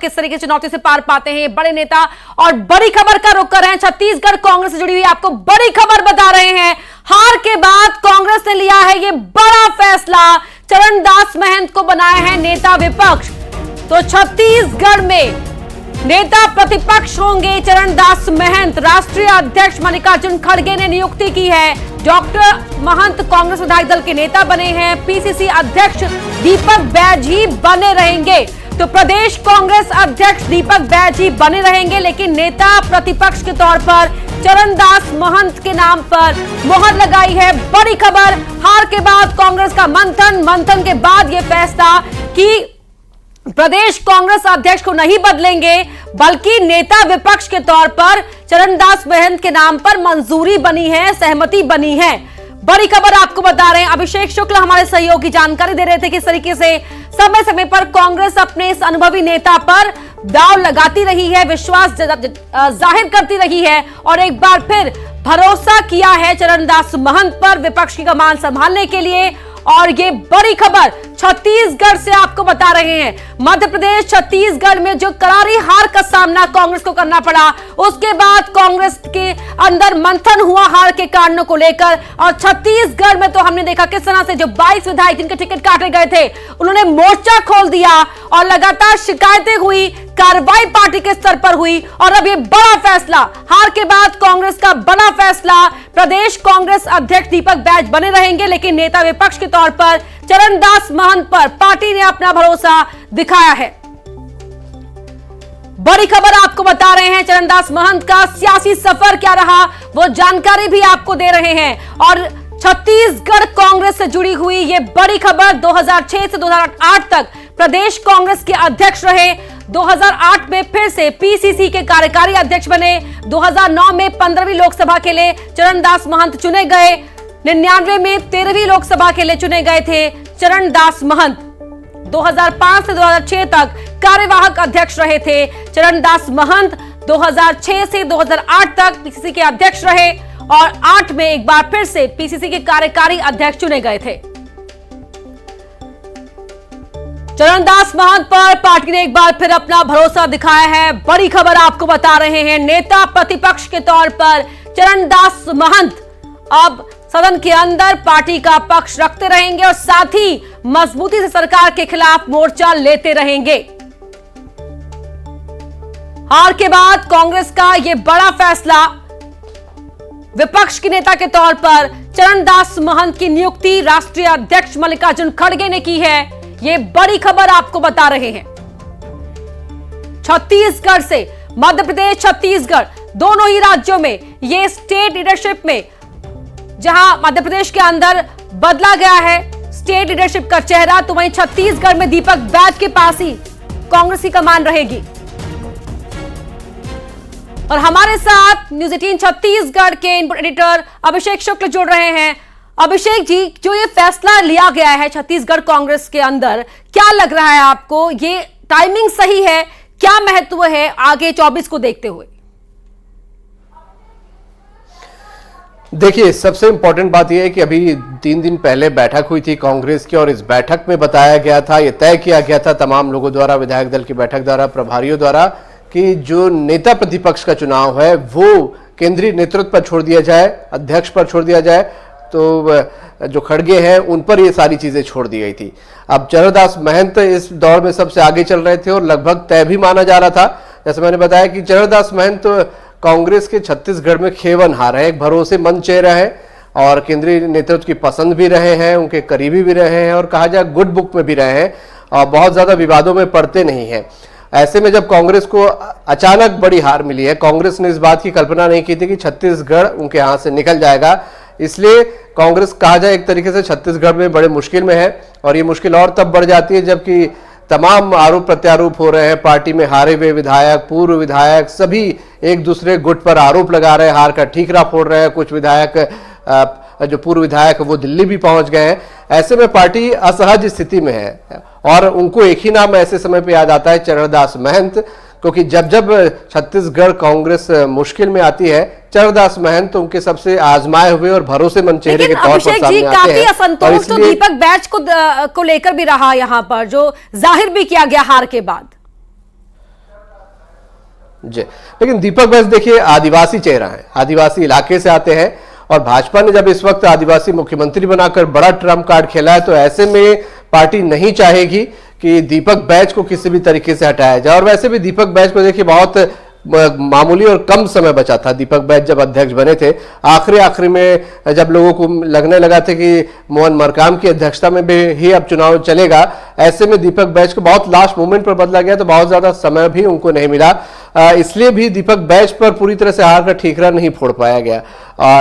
किस तरीके से चुनौती से पार पाते हैं ये बड़े नेता। और बड़ी खबर का रुख कर रहे हैं, छत्तीसगढ़ कांग्रेस से जुड़ी हुई आपको बड़ी खबर बता रहे हैं। हार के बाद कांग्रेस ने लिया है ये बड़ा फैसला, चरणदास महंत को बनाया है नेता विपक्ष। तो छत्तीसगढ़ में नेता प्रतिपक्ष होंगे चरणदास महंत। राष्ट्रीय अध्यक्ष मल्लिकार्जुन खड़गे ने नियुक्ति की है। डॉक्टर महंत कांग्रेस विधायक दल के नेता बने हैं। पीसीसी अध्यक्ष दीपक बैज ही बने रहेंगे। तो प्रदेश कांग्रेस अध्यक्ष दीपक बैज ही बने रहेंगे, लेकिन नेता प्रतिपक्ष के तौर पर चरणदास महंत के नाम पर मोहर लगाई है। बड़ी खबर, हार के बाद कांग्रेस का मंथन के बाद यह फैसला कि प्रदेश कांग्रेस अध्यक्ष को नहीं बदलेंगे, बल्कि नेता विपक्ष के तौर पर चरणदास महंत के नाम पर मंजूरी बनी है, सहमति बनी है। बड़ी खबर आपको बता रहे हैं, अभिषेक शुक्ल हमारे सहयोगी जानकारी दे रहे थे किस तरीके से समय समय पर कांग्रेस अपने इस अनुभवी नेता पर दांव लगाती रही है, विश्वास जाहिर करती रही है और एक बार फिर भरोसा किया है चरणदास महंत पर विपक्ष की कमान संभालने के लिए। और ये बड़ी खबर छत्तीसगढ़ से आपको बता रहे हैं। मध्य प्रदेश छत्तीसगढ़ में जो करारी हार का सामना कांग्रेस को करना पड़ा, उसके बाद कांग्रेस के अंदर मंथन हुआ हार के कारणों को लेकर। और छत्तीसगढ़ में तो हमने देखा किस तरह से जो 22 विधायक जिनके टिकट काटे गए थे उन्होंने मोर्चा खोल दिया और लगातार शिकायतें हुई, कार्रवाई पार्टी के स्तर पर हुई। और अब ये बड़ा फैसला, हार के बाद कांग्रेस का बड़ा फैसला, प्रदेश कांग्रेस अध्यक्ष दीपक बैज बने रहेंगे, लेकिन नेता विपक्ष के तौर पर चरणदास महंत पर पार्टी ने अपना भरोसा दिखाया है। बड़ी खबर आपको बता रहे हैं, चरणदास महंत का सियासी सफर क्या रहा वो जानकारी भी आपको दे रहे हैं। और छत्तीसगढ़ कांग्रेस से जुड़ी हुई ये बड़ी खबर, 2006 से 2008 तक प्रदेश कांग्रेस के अध्यक्ष रहे। 2008 में फिर से पीसीसी के कार्यकारी अध्यक्ष बने। 2009 में 15वीं लोकसभा के लिए चरणदास महंत चुने गए। 99 में 13वीं लोकसभा के लिए चुने गए थे चरणदास महंत। 2005 से 2006 तक कार्यवाहक अध्यक्ष रहे थे चरणदास महंत। 2006 से 2008 तक पीसीसी के अध्यक्ष रहे और 8 में एक बार फिर से पीसीसी के कार्यकारी अध्यक्ष चुने गए थे। चरणदास महंत पर पार्टी ने एक बार फिर अपना भरोसा दिखाया है। बड़ी खबर आपको बता रहे हैं, नेता प्रतिपक्ष के तौर पर चरणदास महंत अब सदन के अंदर पार्टी का पक्ष रखते रहेंगे और साथ ही मजबूती से सरकार के खिलाफ मोर्चा लेते रहेंगे। हार के बाद कांग्रेस का यह बड़ा फैसला, विपक्ष के नेता के तौर पर चरणदास महंत की नियुक्ति राष्ट्रीय अध्यक्ष मल्लिकार्जुन खड़गे ने की है। ये बड़ी खबर आपको बता रहे हैं। छत्तीसगढ़ से मध्य प्रदेश, छत्तीसगढ़ दोनों ही राज्यों में ये स्टेट लीडरशिप में, जहां मध्य प्रदेश के अंदर बदला गया है स्टेट लीडरशिप का चेहरा, तो वहीं छत्तीसगढ़ में दीपक बैज के पास ही कांग्रेस की कमान रहेगी। और हमारे साथ न्यूज 18 छत्तीसगढ़ के इनपुट एडिटर अभिषेक शुक्ल जुड़ रहे हैं। अभिषेक जी, जो ये फैसला लिया गया है छत्तीसगढ़ कांग्रेस के अंदर, क्या लग रहा है आपको? ये टाइमिंग सही है? क्या महत्व है आगे 24 को देखते हुए? देखिए, सबसे इंपॉर्टेंट बात यह है कि अभी 3 दिन पहले बैठक हुई थी कांग्रेस की और इस बैठक में बताया गया था, यह तय किया गया था तमाम लोगों द्वारा, विधायक दल की बैठक द्वारा, प्रभारियों द्वारा, कि जो नेता प्रतिपक्ष का चुनाव है वो केंद्रीय नेतृत्व पर छोड़ दिया जाए, अध्यक्ष पर छोड़ दिया जाए। तो जो खड़गे हैं उन पर ये सारी चीजें छोड़ दी गई थी। अब चरणदास महंत इस दौर में सबसे आगे चल रहे थे और लगभग तय भी माना जा रहा था। जैसे मैंने बताया कि चरणदास महंत कांग्रेस के छत्तीसगढ़ में खेवनहार है, एक भरोसेमंद चेहरा है और केंद्रीय नेतृत्व की पसंद भी रहे हैं, उनके करीबी भी रहे हैं और कहा जाए गुड बुक में भी रहे हैं और बहुत ज्यादा विवादों में पड़ते नहीं हैं। ऐसे में जब कांग्रेस को अचानक बड़ी हार मिली है, कांग्रेस ने इस बात की कल्पना नहीं की थी कि छत्तीसगढ़ उनके हाथ से निकल जाएगा, इसलिए कांग्रेस कहा जाए एक तरीके से छत्तीसगढ़ में बड़े मुश्किल में है। और ये मुश्किल और तब बढ़ जाती है जबकि तमाम आरोप प्रत्यारोप हो रहे हैं, पार्टी में हारे हुए विधायक, पूर्व विधायक सभी एक दूसरे गुट पर आरोप लगा रहे हैं, हार का ठीकरा फोड़ रहे हैं। कुछ विधायक, जो पूर्व विधायक वो दिल्ली भी पहुंच गए हैं। ऐसे में पार्टी असहज स्थिति में है और उनको एक ही नाम ऐसे समय पे याद आता है, चरणदास महंत, क्योंकि जब जब छत्तीसगढ़ कांग्रेस मुश्किल में आती है, चरणदास महंत तो उनके सबसे आजमाए हुए और भरोसेमंद चेहरे के तौर पर सामने आते हैं। काफी असंतोष तो दीपक बैज को लेकर भी रहा, यहाँ पर जो जाहिर भी किया गया हार के बाद। जी, लेकिन दीपक बैज देखिए आदिवासी चेहरा है, आदिवासी इलाके से आते हैं और भाजपा ने जब इस वक्त आदिवासी मुख्यमंत्री बनाकर बड़ा ट्रम्प कार्ड खेला है, तो ऐसे में पार्टी नहीं चाहेगी कि दीपक बैज को किसी भी तरीके से हटाया जाए। और वैसे भी दीपक बैज को देखिए बहुत मामूली और कम समय बचा था। दीपक बैज जब अध्यक्ष बने थे, आखिरी में जब लोगों को लगने लगा था कि मोहन मरकाम की अध्यक्षता में भी ही अब चुनाव चलेगा, ऐसे में दीपक बैज को बहुत लास्ट मोमेंट पर बदला गया, तो बहुत ज्यादा समय भी उनको नहीं मिला। इसलिए भी दीपक बैज पर पूरी तरह से हार का ठीकरा नहीं फोड़ पाया गया।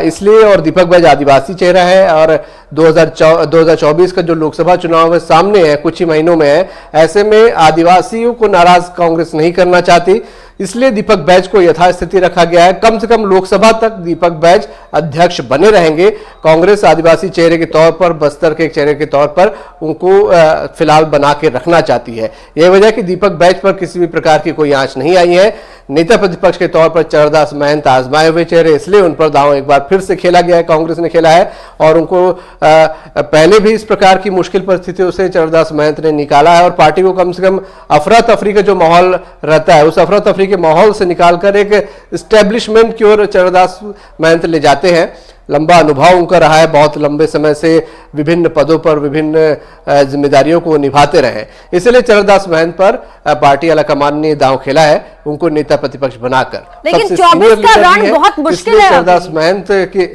इसलिए, और दीपक बैज आदिवासी चेहरा है और 2024 का जो लोकसभा चुनाव है सामने है, कुछ ही महीनों में है, ऐसे में आदिवासियों को नाराज कांग्रेस नहीं करना चाहती, इसलिए दीपक बैज को यथास्थिति रखा गया है। कम से कम लोकसभा तक दीपक बैज अध्यक्ष बने रहेंगे। कांग्रेस आदिवासी चेहरे के तौर पर, बस्तर के एक चेहरे के तौर पर उनको फिलहाल बना के रखना चाहती है। यह वजह कि दीपक बैज पर किसी भी प्रकार की कोई आंच नहीं आई है। नेता प्रतिपक्ष के तौर पर चरणदास महंत आजमाए हुए चेहरे, इसलिए उन पर दांव एक बार फिर से खेला गया है, कांग्रेस ने खेला है। और उनको पहले भी इस प्रकार की मुश्किल परिस्थितियों से चरणदास महंत ने निकाला है और पार्टी को कम से कम अफरा तफरी का जो माहौल रहता है, उस अफरा तफरी के माहौल से निकालकर एक एस्टेब्लिशमेंट की ओर चरणदास महंत ले जाते हैं। लंबा अनुभव उनका रहा है, बहुत लंबे समय से विभिन्न पदों पर विभिन्न जिम्मेदारियों को निभाते रहे, इसलिए चरणदास महंत पर पार्टी आलाकमान ने दांव खेला है उनको नेता प्रतिपक्ष बनाकर। लेकिन 24 का रण बहुत मुश्किल है। चरणदास महंत की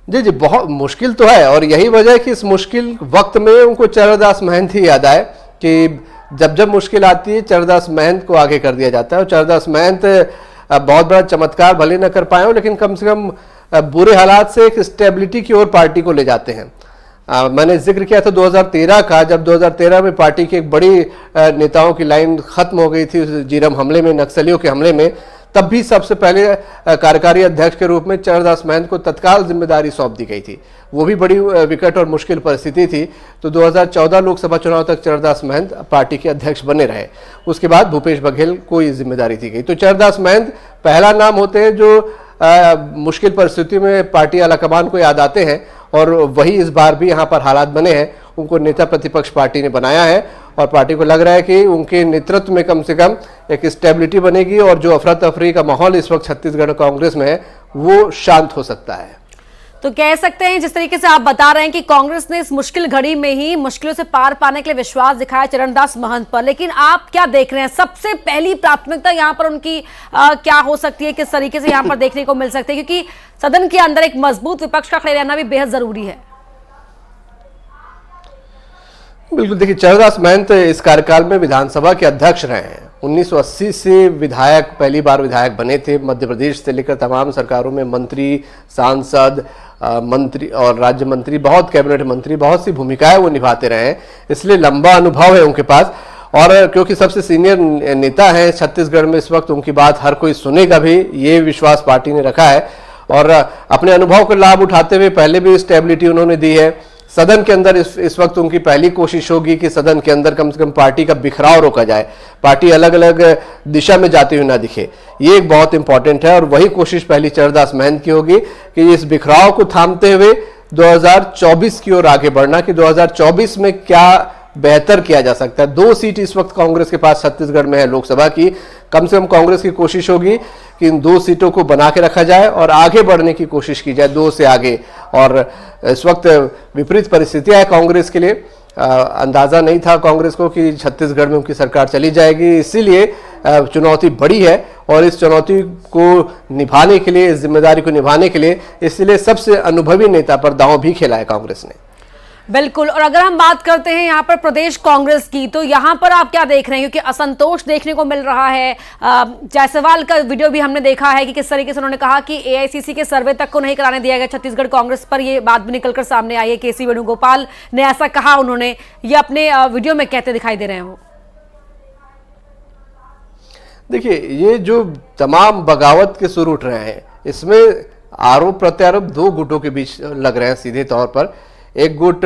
जी बहुत मुश्किल तो है, और यही वजह है कि इस मुश्किल वक्त में उनको चरणदास महंत ही याद आए कि जब मुश्किल आती है चरणदास महंत को आगे कर दिया जाता है। और चरणदास महंत बहुत बड़ा चमत्कार भले न कर पाए हो, लेकिन कम से कम बुरे हालात से एक स्टेबिलिटी की ओर पार्टी को ले जाते हैं। मैंने जिक्र किया था 2013 का, जब 2013 में पार्टी की एक बड़ी नेताओं की लाइन खत्म हो गई थी जीरम हमले में, नक्सलियों के हमले में, तब भी सबसे पहले कार्यकारी अध्यक्ष के रूप में चरणदास महंत को तत्काल जिम्मेदारी सौंप दी गई थी। वो भी बड़ी विकट और मुश्किल परिस्थिति थी। तो 2014 लोकसभा चुनाव तक चरणदास महंत पार्टी के अध्यक्ष बने रहे। उसके बाद भूपेश बघेल को ये जिम्मेदारी दी गई। तो चरणदास महंत पहला नाम होते हैं जो मुश्किल परिस्थितियों में पार्टी आलाकमान को याद आते हैं, और वही इस बार भी यहाँ पर हालात बने हैं। उनको नेता प्रतिपक्ष पार्टी ने बनाया है और पार्टी को लग रहा है कि उनके नेतृत्व में कम से कम एक स्टेबिलिटी बनेगी और जो अफरा तफरी का माहौल इस वक्त छत्तीसगढ़ कांग्रेस में है वो शांत हो सकता है। तो कह सकते हैं जिस तरीके से आप बता रहे हैं कि कांग्रेस ने इस मुश्किल घड़ी में ही मुश्किलों से पार पाने के लिए विश्वास दिखाया चरणदास महंत पर, लेकिन आप क्या देख रहे हैं सबसे पहली प्राथमिकता यहाँ पर उनकी क्या हो सकती है, किस तरीके से यहाँ पर देखने को मिल सकती है, क्योंकि सदन के अंदर एक मजबूत विपक्ष का खड़े रहना भी बेहद जरूरी है। बिल्कुल, देखिए चरणदास महंत इस कार्यकाल में विधानसभा के अध्यक्ष रहे हैं। 1980 से विधायक, पहली बार विधायक बने थे। मध्य प्रदेश से लेकर तमाम सरकारों में मंत्री, सांसद, मंत्री और राज्य मंत्री, बहुत कैबिनेट मंत्री, बहुत सी भूमिकाएं वो निभाते रहे हैं, इसलिए लंबा अनुभव है उनके पास। और क्योंकि सबसे सीनियर नेता हैं छत्तीसगढ़ में इस वक्त, उनकी बात हर कोई सुनेगा भी, ये विश्वास पार्टी ने रखा है। और अपने अनुभव का लाभ उठाते हुए पहले भी स्टेबिलिटी उन्होंने दी है। सदन के अंदर इस वक्त उनकी पहली कोशिश होगी कि सदन के अंदर कम से कम पार्टी का बिखराव रोका जाए, पार्टी अलग अलग दिशा में जाती हुई ना दिखे। ये एक बहुत इंपॉर्टेंट है और वही कोशिश पहली चरणदास महंत की होगी कि इस बिखराव को थामते हुए 2024 की ओर आगे बढ़ना, कि 2024 में क्या बेहतर किया जा सकता है। 2 सीट इस वक्त कांग्रेस के पास छत्तीसगढ़ में है लोकसभा की। कम से कम कांग्रेस की कोशिश होगी कि इन 2 सीटों को बना के रखा जाए और आगे बढ़ने की कोशिश की जाए 2 से आगे। और इस वक्त विपरीत परिस्थितियां है कांग्रेस के लिए। अंदाजा नहीं था कांग्रेस को कि छत्तीसगढ़ में उनकी सरकार चली जाएगी, इसीलिए चुनौती बड़ी है। और इस चुनौती को निभाने के लिए, इस जिम्मेदारी को निभाने के लिए, इसलिए सबसे अनुभवी नेता पर दांव भी खेला है कांग्रेस ने। बिल्कुल। और अगर हम बात करते हैं यहाँ पर प्रदेश कांग्रेस की, तो यहाँ पर आप क्या देख रहे हैं, क्योंकि असंतोष देखने को मिल रहा है। जायसवाल का वीडियो भी हमने देखा है कि किस तरीके से उन्होंने कहा कि एआईसीसी के सर्वे तक को नहीं कराने दिया गया छत्तीसगढ़ कांग्रेस पर। ये बात भी निकलकर सामने आई है, केसी वेणुगोपाल ने ऐसा कहा, उन्होंने ये अपने वीडियो में कहते दिखाई दे रहे हैं। वो देखिए, ये जो तमाम बगावत के सुर उठ रहे हैं, इसमें आरोप प्रत्यारोप 2 गुटों के बीच लग रहे हैं सीधे तौर पर। एक गुट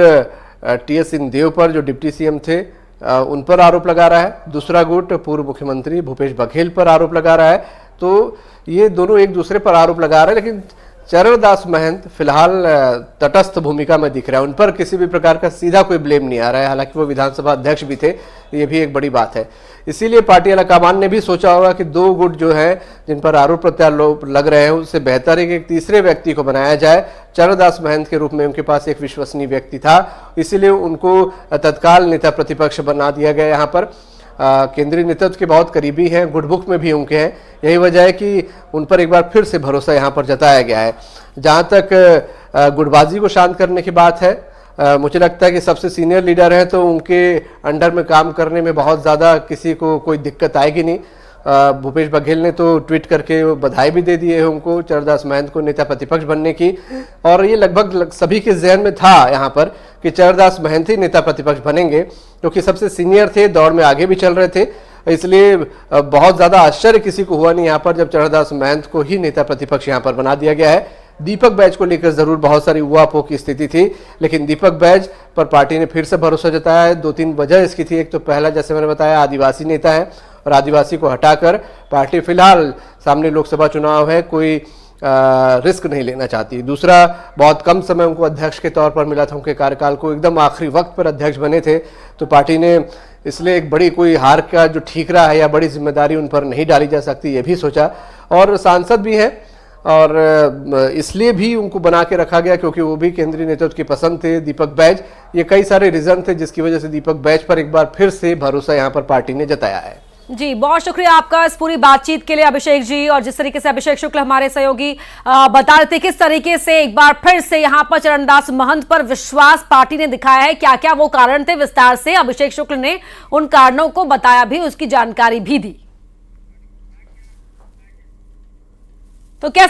टीएस सिंहदेव पर, जो डिप्टी सीएम थे, उन पर आरोप लगा रहा है। दूसरा गुट पूर्व मुख्यमंत्री भूपेश बघेल पर आरोप लगा रहा है। तो ये दोनों एक दूसरे पर आरोप लगा रहे हैं, लेकिन चरणदास महंत फिलहाल तटस्थ भूमिका में दिख रहा है। उन पर किसी भी प्रकार का सीधा कोई ब्लेम नहीं आ रहा है, हालांकि वो विधानसभा अध्यक्ष भी थे, ये भी एक बड़ी बात है। इसीलिए पार्टी आलाकमान ने भी सोचा होगा कि 2 गुट जो है जिन पर आरोप प्रत्यारोप लग रहे हैं, उससे बेहतर है कि एक तीसरे व्यक्ति को बनाया जाए। चरणदास महंत के रूप में उनके पास एक विश्वसनीय व्यक्ति था, इसीलिए उनको तत्काल नेता प्रतिपक्ष बना दिया गया। यहाँ पर केंद्रीय नेतृत्व के बहुत करीबी हैं, गुडबुक में भी उनके हैं, यही वजह है कि उन पर एक बार फिर से भरोसा यहाँ पर जताया गया है। जहाँ तक गुटबाजी को शांत करने की बात है, मुझे लगता है कि सबसे सीनियर लीडर हैं तो उनके अंडर में काम करने में बहुत ज़्यादा किसी को कोई दिक्कत आएगी नहीं। भूपेश बघेल ने तो ट्वीट करके बधाई भी दे दी है उनको चरणदास महंत को नेता प्रतिपक्ष बनने की, और ये लगभग सभी के जहन में था यहाँ पर कि चरणदास महंत ही नेता प्रतिपक्ष बनेंगे, क्योंकि सबसे सीनियर थे, दौड़ में आगे भी चल रहे थे। इसलिए बहुत ज़्यादा आश्चर्य किसी को हुआ नहीं यहाँ पर जब चरणदास महंत को ही नेता प्रतिपक्ष यहाँ पर बना दिया गया है। दीपक बैज को लेकर जरूर बहुत सारी उहापोह की स्थिति थी, लेकिन दीपक बैज पर पार्टी ने फिर से भरोसा जताया है। 2-3 वजह इसकी थी। एक तो पहला, जैसे मैंने बताया, आदिवासी नेता है और आदिवासी को हटाकर पार्टी फिलहाल सामने लोकसभा चुनाव है, कोई रिस्क नहीं लेना चाहती। दूसरा, बहुत कम समय उनको अध्यक्ष के तौर पर मिला था, उनके कार्यकाल को एकदम आखिरी वक्त पर अध्यक्ष बने थे, तो पार्टी ने इसलिए एक बड़ी कोई हार का जो ठीकरा है या बड़ी जिम्मेदारी उन पर नहीं डाली जा सकती, ये भी सोचा। और सांसद भी हैं और इसलिए भी उनको बना के रखा गया क्योंकि वो भी केंद्रीय नेतृत्व की पसंद थे, दीपक बैज। ये कई सारे रीजन थे जिसकी वजह से दीपक बैज पर एक बार फिर से भरोसा यहाँ पर पार्टी ने जताया है। जी, बहुत शुक्रिया आपका इस पूरी बातचीत के लिए अभिषेक जी। और जिस तरीके से अभिषेक शुक्ल हमारे सहयोगी बता रहे थे किस तरीके से एक बार फिर से यहां पर चरणदास महंत पर विश्वास पार्टी ने दिखाया है, क्या क्या वो कारण थे, विस्तार से अभिषेक शुक्ल ने उन कारणों को बताया भी, उसकी जानकारी भी दी। तो कैसे